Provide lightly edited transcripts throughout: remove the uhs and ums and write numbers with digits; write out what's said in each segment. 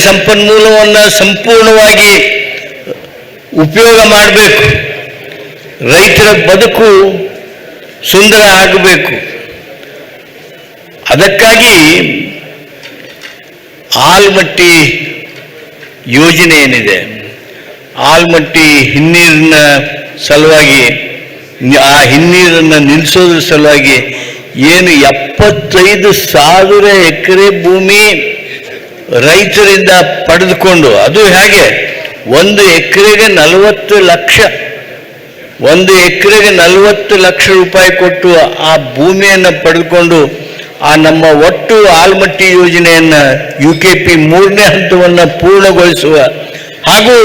ಸಂಪನ್ಮೂಲವನ್ನು ಸಂಪೂರ್ಣವಾಗಿ ಉಪಯೋಗ ಮಾಡಬೇಕು. ರೈತರ ಬದುಕು ಸುಂದರ ಆಗಬೇಕು. ಅದಕ್ಕಾಗಿ ಆಲ್ಮಟ್ಟಿ ಯೋಜನೆ ಏನಿದೆ, ಆಲ್ಮಟ್ಟಿ ಹಿನ್ನೀರಿನ ಸಲುವಾಗಿ, ಆ ಹಿನ್ನೀರನ್ನು ನಿಲ್ಲಿಸೋದ್ರ ಸಲುವಾಗಿ ಏನು 75,000 ಎಕರೆ ಭೂಮಿ ರೈತರಿಂದ ಪಡೆದುಕೊಂಡು, ಅದು ಹೇಗೆ 1 ಎಕರೆಗೆ 40 ಲಕ್ಷ, 1 ಎಕರೆಗೆ 40 ಲಕ್ಷ ರೂಪಾಯಿ ಕೊಟ್ಟು ಆ ಭೂಮಿಯನ್ನು ಪಡೆದುಕೊಂಡು ಆ ನಮ್ಮ ಒಟ್ಟು ಆಲ್ಮಟ್ಟಿ ಯೋಜನೆಯನ್ನು UKP 3ನೇ ಹಂತವನ್ನು ಪೂರ್ಣಗೊಳಿಸುವ ಹಾಗೂ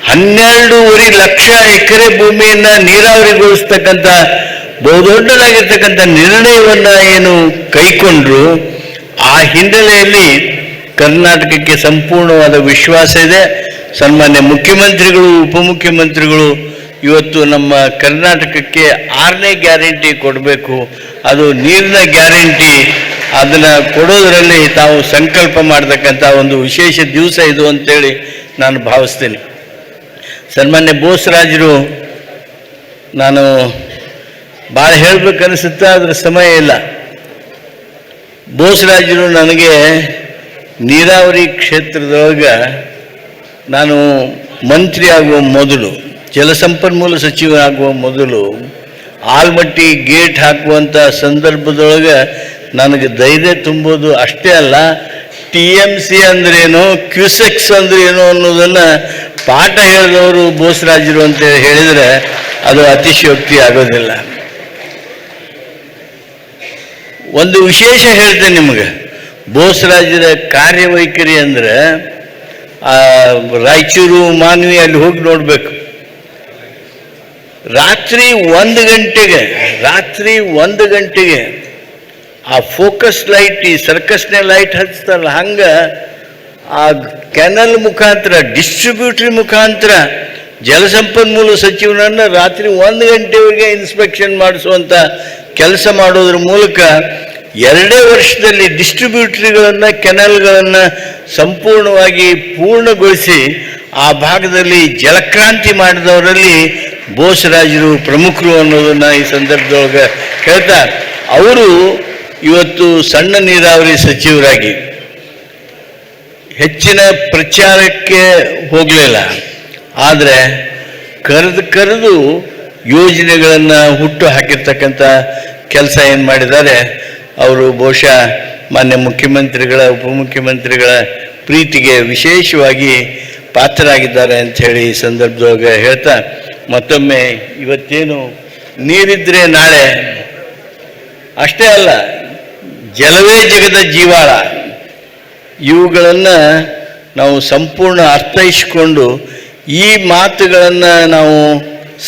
12.5 ಲಕ್ಷ ಎಕರೆ ಭೂಮಿಯನ್ನು ನೀರಾವರಿಗೊಳಿಸ್ತಕ್ಕಂಥ ಬಹುದೊಡ್ಡದಾಗಿರ್ತಕ್ಕಂಥ ನಿರ್ಣಯವನ್ನು ಏನು ಕೈಗೊಂಡ್ರು, ಆ ಹಿನ್ನೆಲೆಯಲ್ಲಿ ಕರ್ನಾಟಕಕ್ಕೆ ಸಂಪೂರ್ಣವಾದ ವಿಶ್ವಾಸ ಇದೆ. ಸನ್ಮಾನ್ಯ ಮುಖ್ಯಮಂತ್ರಿಗಳು, ಉಪಮುಖ್ಯಮಂತ್ರಿಗಳು ಇವತ್ತು ನಮ್ಮ ಕರ್ನಾಟಕಕ್ಕೆ 6ನೇ ಗ್ಯಾರಂಟಿ ಕೊಡಬೇಕು, ಅದು ನೀರಿನ ಗ್ಯಾರಂಟಿ. ಅದನ್ನು ಕೊಡೋದರಲ್ಲಿ ತಾವು ಸಂಕಲ್ಪ ಮಾಡತಕ್ಕಂಥ ಒಂದು ವಿಶೇಷ ದಿವಸ ಇದು ಅಂತೇಳಿ ನಾನು ಭಾವಿಸ್ತೀನಿ. ಸನ್ಮಾನ್ಯ ಬೋಸರಾಜರು, ನಾನು ಭಾಳ ಹೇಳಬೇಕನ್ನಿಸುತ್ತಾ, ಅದರ ಸಮಯ ಇಲ್ಲ. ಬೋಸರಾಜರು ನನಗೆ ನೀರಾವರಿ ಕ್ಷೇತ್ರದೊಳಗೆ ನಾನು ಮಂತ್ರಿ ಆಗುವ ಮೊದಲು, ಜಲಸಂಪನ್ಮೂಲ ಸಚಿವರಾಗುವ ಮೊದಲು ಆಲ್ಮಟ್ಟಿ ಗೇಟ್ ಹಾಕುವಂಥ ಸಂದರ್ಭದೊಳಗೆ ನನಗೆ ಧೈರ್ಯ ತುಂಬೋದು ಅಷ್ಟೇ ಅಲ್ಲ, TMC ಅಂದ್ರೇನು, ಕ್ಯೂಸೆಕ್ಸ್ ಅಂದ್ರೇನು ಅನ್ನೋದನ್ನು ಪಾಠ ಹೇಳಿದವರು ಬೋಸರಾಜರು ಅಂತ ಹೇಳಿದರೆ ಅದು ಅತಿಶಯೋಕ್ತಿ ಆಗೋದಿಲ್ಲ. ಒಂದು ವಿಶೇಷ ಹೇಳ್ತೇನೆ ನಿಮಗೆ, ಬೋಸರಾಜರ ಕಾರ್ಯವೈಖರಿ ಅಂದರೆ ರಾಯಚೂರು, ಮಾನ್ವಿ ಅಲ್ಲಿ ಹೋಗಿ ನೋಡಬೇಕು. ರಾತ್ರಿ 1 ಗಂಟೆಗೆ ಆ ಫೋಕಸ್ ಲೈಟ್, ಈ ಸರ್ಕಸ್ನೇ ಲೈಟ್ ಹಚ್ತಾರಲ್ಲ, ಹಂಗೆ ಆ ಕೆನಲ್ ಮುಖಾಂತರ, ಡಿಸ್ಟ್ರಿಬ್ಯೂಟರಿ ಮುಖಾಂತರ ಜಲಸಂಪನ್ಮೂಲ ಸಚಿವರನ್ನು ರಾತ್ರಿ 1 ಗಂಟೆವರೆಗೆ ಇನ್ಸ್ಪೆಕ್ಷನ್ ಮಾಡಿಸುವಂಥ ಕೆಲಸ ಮಾಡೋದ್ರ ಮೂಲಕ 2 ವರ್ಷದಲ್ಲಿ ಡಿಸ್ಟ್ರಿಬ್ಯೂಟರಿಗಳನ್ನು, ಕೆನಲ್ಗಳನ್ನು ಸಂಪೂರ್ಣವಾಗಿ ಪೂರ್ಣಗೊಳಿಸಿ ಆ ಭಾಗದಲ್ಲಿ ಜಲಕ್ರಾಂತಿ ಮಾಡಿದವರಲ್ಲಿ ಬೋಸರಾಜರು ಪ್ರಮುಖರು ಅನ್ನೋದನ್ನು ಈ ಸಂದರ್ಭದೊಳಗೆ ಹೇಳ್ತಾ, ಅವರು ಇವತ್ತು ಸಣ್ಣ ನೀರಾವರಿ ಸಚಿವರಾಗಿ ಹೆಚ್ಚಿನ ಪ್ರಚಾರಕ್ಕೆ ಹೋಗಲಿಲ್ಲ, ಆದರೆ ಕರೆದು ಯೋಜನೆಗಳನ್ನು ಹುಟ್ಟು ಹಾಕಿರ್ತಕ್ಕಂಥ ಕೆಲಸ ಏನು ಮಾಡಿದ್ದಾರೆ, ಅವರು ಬಹುಶಃ ಮಾನ್ಯ ಮುಖ್ಯಮಂತ್ರಿಗಳ, ಉಪಮುಖ್ಯಮಂತ್ರಿಗಳ ಪ್ರೀತಿಗೆ ವಿಶೇಷವಾಗಿ ಪಾತ್ರರಾಗಿದ್ದಾರೆ ಅಂಥೇಳಿ ಈ ಸಂದರ್ಭದೊಳಗೆ ಹೇಳ್ತಾ, ಮತ್ತೊಮ್ಮೆ ಇವತ್ತೇನು ನೀರಿದ್ದರೆ ನಾಳೆ ಅಷ್ಟೇ ಅಲ್ಲ, ಜಲವೇ ಜಗದ ಜೀವಾಳ, ಇವುಗಳನ್ನು ನಾವು ಸಂಪೂರ್ಣ ಅರ್ಥೈಸಿಕೊಂಡು ಈ ಮಾತುಗಳನ್ನು ನಾವು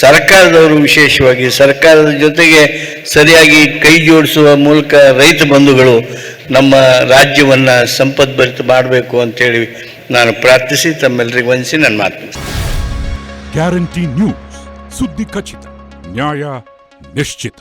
ಸರ್ಕಾರದವರು, ವಿಶೇಷವಾಗಿ ಸರ್ಕಾರದ ಜೊತೆಗೆ ಸರಿಯಾಗಿ ಕೈ ಜೋಡಿಸುವ ಮೂಲಕ ರೈತ ಬಂಧುಗಳು ನಮ್ಮ ರಾಜ್ಯವನ್ನು ಸಂಪದ್ಭರಿತ ಮಾಡಬೇಕು ಅಂತೇಳಿ ನಾನು ಪ್ರಾರ್ಥಿಸಿ ತಮ್ಮೆಲ್ಲರಿಗೂ ವಂದಿಸಿ ನನ್ನ ಮಾತು. ಗ್ಯಾರಂಟಿ ನ್ಯೂಸ್, ಸುದ್ದಿ ಖಚಿತ, ನ್ಯಾಯ ನಿಶ್ಚಿತ.